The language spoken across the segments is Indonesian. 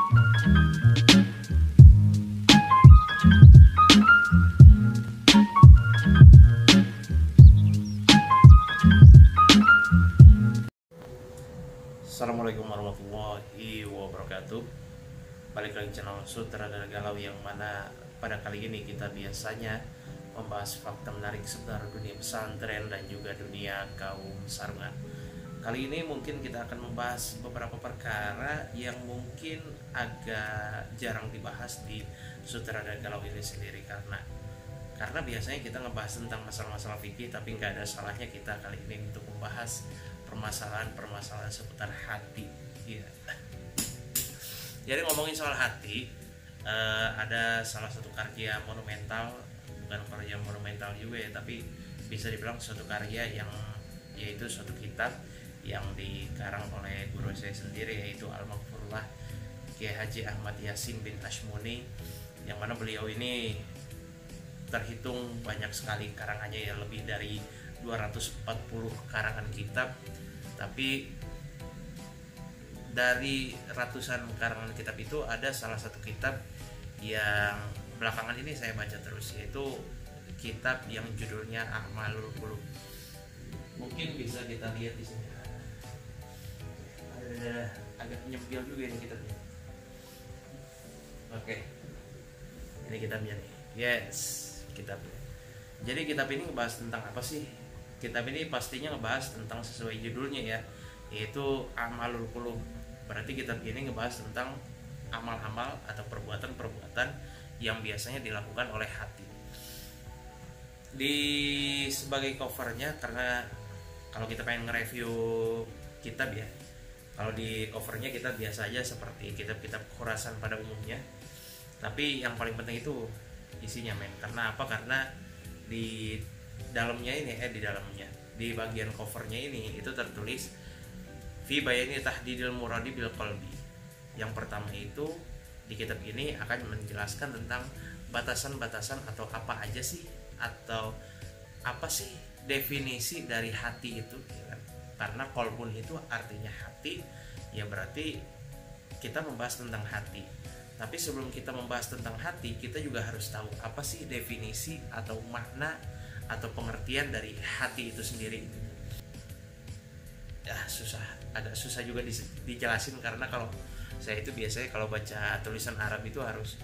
Assalamualaikum warahmatullahi wabarakatuh. Balik lagi channel Sutradara Galau, yang mana pada kali ini kita biasanya membahas fakta menarik seputar dunia pesantren dan juga dunia kaum sarungan. Kali ini mungkin kita akan membahas beberapa perkara yang mungkin agak jarang dibahas di Sutradara Galau ini sendiri, karena biasanya kita ngebahas tentang masalah-masalah fikih, tapi nggak ada salahnya kita kali ini untuk membahas permasalahan seputar hati. Ya. Jadi ngomongin soal hati, ada salah satu karya monumental, bukan karya monumental juga ya, tapi bisa dibilang suatu karya yang yaitu suatu kitab yang dikarang oleh guru saya sendiri, yaitu Al-Maghfurullah Kiai Haji Ahmad Yasin bin Ashmuni, yang mana beliau ini terhitung banyak sekali karangannya, ya lebih dari 240 karangan kitab. Tapi dari ratusan karangan kitab itu ada salah satu kitab yang belakangan ini saya baca terus, yaitu kitab yang judulnya A'malul Qulub. Mungkin bisa kita lihat di sini. Ada agak nyempil juga ini kitabnya. Oke. Ini kitabnya nih. Yes, kitabnya. Jadi kitab ini ngebahas tentang apa sih? Kitab ini pastinya ngebahas tentang sesuai judulnya ya, yaitu A'malul Qulub. Berarti kitab ini ngebahas tentang amal-amal atau perbuatan-perbuatan yang biasanya dilakukan oleh hati. Di sebagai covernya, karena kalau kita pengen nge-review kitab ya, kalau di covernya kita biasa aja seperti kitab-kitab Khurasan pada umumnya. Tapi yang paling penting itu isinya, men. Karena apa? Karena di dalamnya ini di bagian covernya ini itu tertulis fi bayani tahdidil muradi bil qalbi. Yang pertama itu di kitab ini akan menjelaskan tentang batasan-batasan atau apa aja sih, atau apa sih definisi dari hati itu ya kan? Karena qalbun itu artinya hati, ya berarti kita membahas tentang hati. Tapi sebelum kita membahas tentang hati, kita juga harus tahu apa sih definisi atau makna atau pengertian dari hati itu sendiri. Ya agak susah juga dijelasin, karena kalau saya itu biasanya kalau baca tulisan Arab itu harus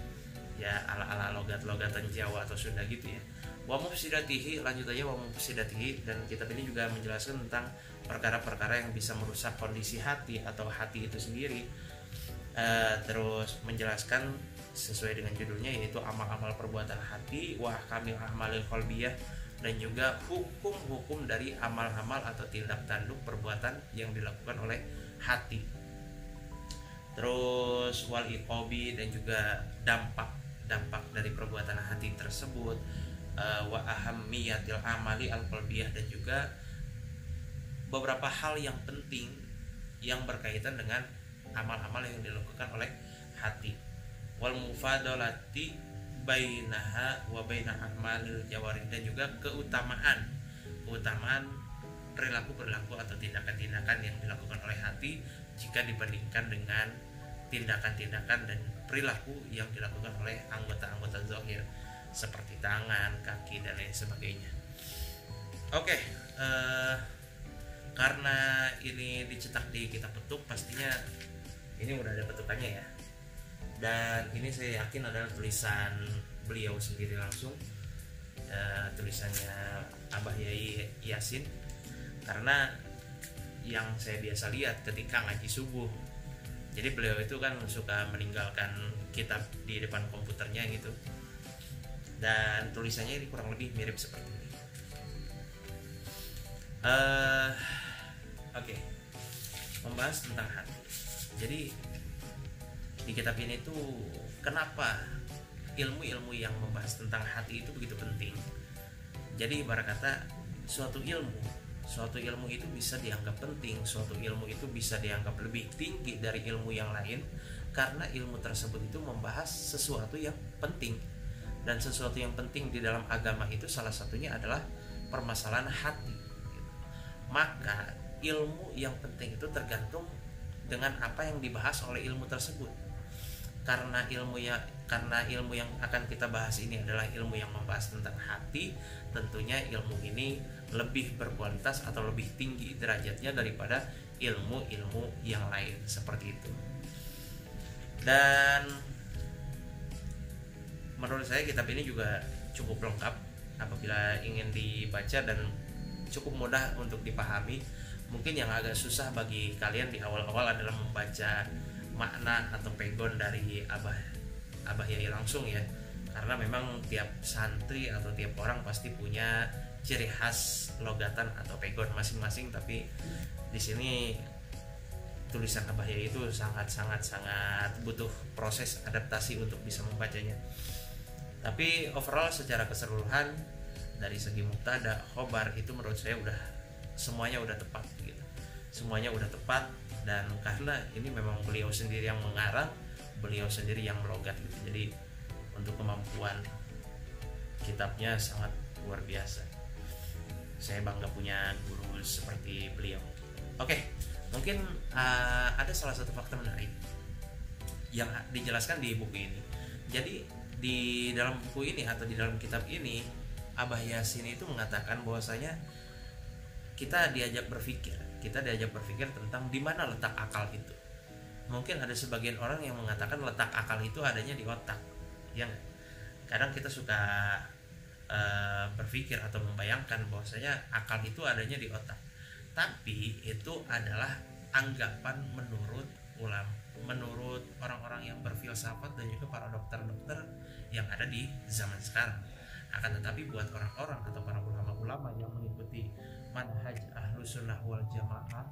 ya ala-ala logat-logatan Jawa atau Sunda gitu ya. Wa mufsidatihi, lanjut aja wa mufsidatihi. Dan kitab ini juga menjelaskan tentang perkara-perkara yang bisa merusak kondisi hati atau hati itu sendiri. Terus menjelaskan sesuai dengan judulnya, yaitu amal-amal perbuatan hati, wa kamil ahmalil qalbiyah, dan juga hukum-hukum dari amal-amal atau tindak tanduk perbuatan yang dilakukan oleh hati. Terus wal iqabi, dan juga dampak dari perbuatan hati tersebut, wa ahammiyatil amali al qalbiyah, dan juga beberapa hal yang penting yang berkaitan dengan amal-amal yang dilakukan oleh hati. Wal mufadalati bainaha wa baina a'malil jawarih, dan juga keutamaan perilaku atau tindakan-tindakan yang dilakukan oleh hati jika dibandingkan dengan tindakan-tindakan dan perilaku yang dilakukan oleh anggota-anggota zahir seperti tangan, kaki, dan lain sebagainya. Oke, karena ini dicetak di kitab petuk, pastinya ini udah ada petukannya ya. Dan ini saya yakin adalah tulisan beliau sendiri langsung, tulisannya Abah Yai Yasin. Karena yang saya biasa lihat ketika ngaji subuh, jadi beliau itu kan suka meninggalkan kitab di depan komputernya gitu, dan tulisannya ini kurang lebih mirip seperti ini. Oke. Membahas tentang hati. Jadi di kitab ini tuh kenapa ilmu-ilmu yang membahas tentang hati itu begitu penting. Jadi ibarat kata suatu ilmu itu bisa dianggap penting, suatu ilmu itu bisa dianggap lebih tinggi dari ilmu yang lain, karena ilmu tersebut itu membahas sesuatu yang penting. Dan sesuatu yang penting di dalam agama itu salah satunya adalah permasalahan hati. Maka ilmu yang penting itu tergantung dengan apa yang dibahas oleh ilmu tersebut. karena ilmu yang akan kita bahas ini adalah ilmu yang membahas tentang hati, tentunya ilmu ini lebih berkualitas atau lebih tinggi derajatnya daripada ilmu-ilmu yang lain seperti itu. Dan menurut saya kitab ini juga cukup lengkap apabila ingin dibaca dan cukup mudah untuk dipahami. Mungkin yang agak susah bagi kalian di awal-awal adalah membaca makna atau pegon dari Abah Yai langsung ya, karena memang tiap santri atau tiap orang pasti punya ciri khas logatan atau pegon masing-masing. Tapi di sini tulisan Abah Yai itu sangat butuh proses adaptasi untuk bisa membacanya. Tapi overall secara keseluruhan dari segi mubtada, khobar itu menurut saya semuanya udah tepat gitu. Semuanya udah tepat, dan karena ini memang beliau sendiri yang mengarang, beliau sendiri yang melogat gitu. Jadi untuk kemampuan kitabnya sangat luar biasa. Saya bangga punya guru seperti beliau. Oke, mungkin ada salah satu fakta menarik yang dijelaskan di buku ini. Jadi di dalam buku ini atau di dalam kitab ini, Abah Yasin itu mengatakan bahwasanya kita diajak berpikir tentang di mana letak akal itu. Mungkin ada sebagian orang yang mengatakan letak akal itu adanya di otak, ya nggak? Kadang kita suka berpikir atau membayangkan bahwasanya akal itu adanya di otak, tapi itu adalah anggapan menurut orang-orang yang berfilsafat dan juga para dokter-dokter yang ada di zaman sekarang. Akan tetapi buat orang-orang atau para ulama-ulama yang mengikuti manhaj Ahlus Sunnah wal Jamaah,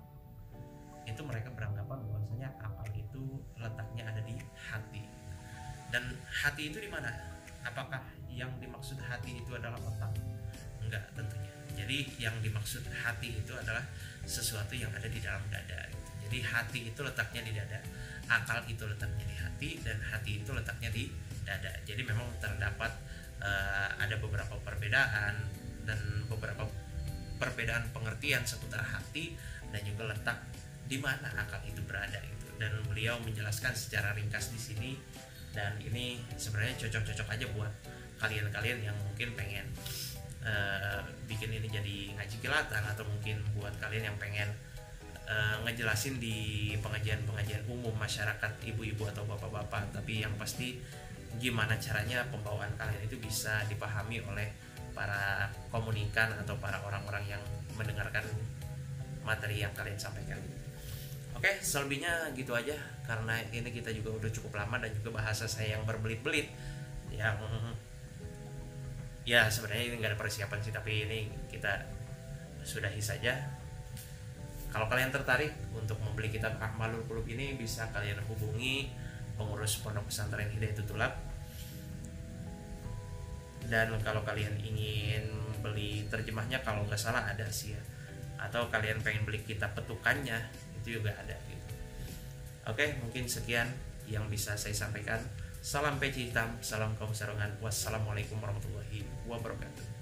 itu mereka beranggapan bahwasanya akal itu letaknya ada di hati. Dan hati itu di mana? Apakah yang dimaksud hati itu adalah otak? Enggak, tentunya. Jadi yang dimaksud hati itu adalah sesuatu yang ada di dalam dada gitu. Jadi hati itu letaknya di dada, akal itu letaknya di hati, dan hati itu letaknya di dada. Jadi memang terdapat ada beberapa perbedaan dan beberapa perbedaan pengertian seputar hati dan juga letak di mana akal itu berada gitu. Dan beliau menjelaskan secara ringkas di sini, dan ini sebenarnya cocok-cocok aja buat kalian-kalian yang mungkin pengen bikin ini jadi ngaji kilatan, atau mungkin buat kalian yang pengen ngejelasin di pengajian-pengajian umum masyarakat, ibu-ibu atau bapak-bapak. Tapi yang pasti gimana caranya pembawaan kalian itu bisa dipahami oleh para komunikan atau para orang-orang yang mendengarkan materi yang kalian sampaikan. Oke, selebihnya gitu aja, karena ini kita juga udah cukup lama dan juga bahasa saya yang berbelit-belit, yang ya sebenarnya ini nggak ada persiapan sih, tapi ini kita sudahi saja. Kalau kalian tertarik untuk membeli kitab Akmalul Qulub ini, bisa kalian hubungi pengurus Pondok Pesantren Hidayatul Thulab. Dan kalau kalian ingin beli terjemahnya, kalau nggak salah ada sih ya, atau kalian pengen beli kitab petukannya, itu juga ada gitu. Oke, mungkin sekian yang bisa saya sampaikan. Salam peci hitam, salam kaum sarungan. Wassalamualaikum warahmatullahi wabarakatuh.